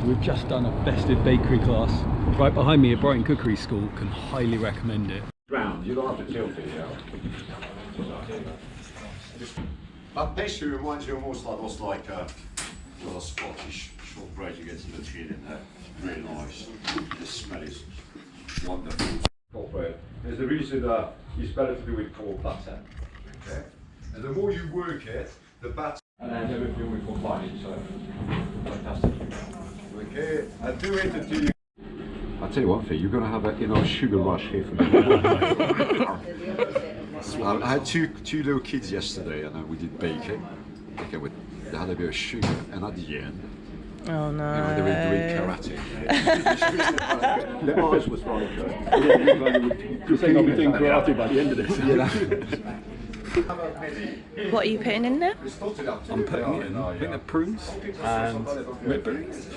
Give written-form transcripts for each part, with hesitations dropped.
We've just done a festive bakery class right behind me at Brighton Cookery School. Can highly recommend it. Round, you don't have to tilt it, yeah. That pastry reminds you almost like a Scottish shortbread. You get some of the tin in there. Really nice. The smell is wonderful. Shortbread. There's a reason it's better to do it cold butter. Okay. And the more you work it, the better. And then everything we combine it, so fantastic. Okay, and do it until you. I'll tell you one thing, you're going to have a sugar rush here for me. I had two little kids yesterday and we did baking. Okay, they had a bit of sugar, and at the end, oh no, they were doing karate. Their eyes was like, You're saying I'll be doing karate by the end of this. What are you putting in there? I'm putting it in, I think they're prunes and red berries.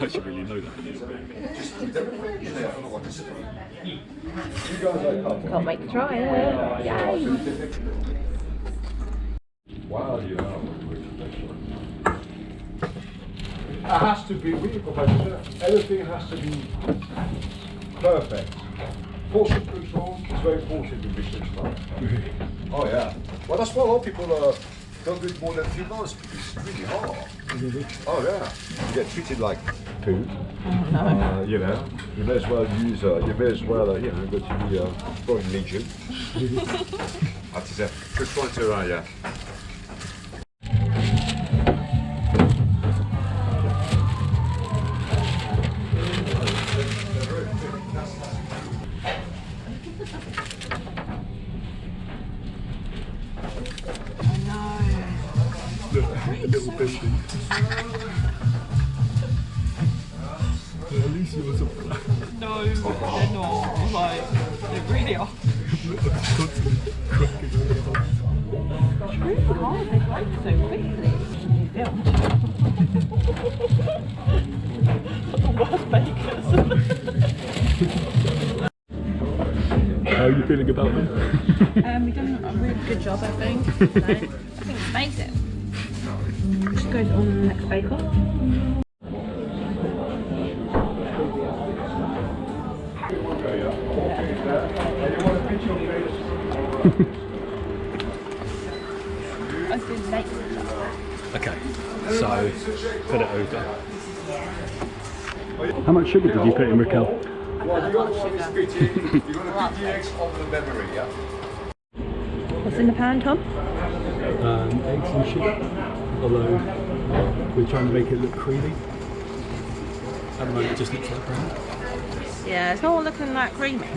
I should really know that. Can't wait to try it. Yay! Wow, it has to be really professional. Everything has to be perfect. Portion control is very important in business now. Oh yeah. Well, that's why a lot of people don't do it more than a few months because it's really hard. Oh yeah. You get treated like food. Oh no. You know, you may as well use. You may as well, go to the Foreign Legion. That is it. Just trying to, yeah. Little baby. At least yours are black. No, they're not. Like, they really are. It's really hard, they break so quickly. You filmed. The worst bakers. How are you feeling about them? We've done a really good job, I think. So, I think it's amazing. Just goes on the next bake off. Okay, so put it over. How much sugar did you put in, Raquel? Well, you're going to put the eggs over the memory, yeah? What's in the pan, Tom? Eggs and sugar, although we're trying to make it look creamy. At the moment it just looks like brown. Yeah, it's not looking that creamy.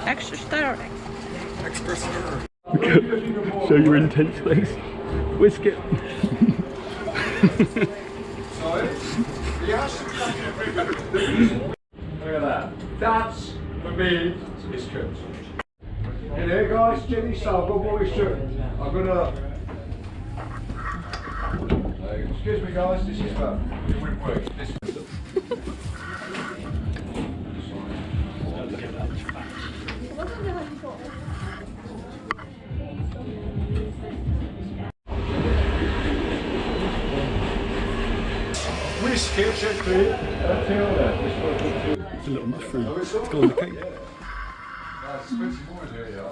Extra stirring. Extra stir. Show your intense face. Whisk it. Look at that. That's, for me, is cooked. And here guys, Jenny, so I've got what we should. I'm gonna... excuse me guys, this is it wouldn't work. This whisk it gently until then. It's a little mushroom. It's gone on the cake. It's expensive more in here, yeah.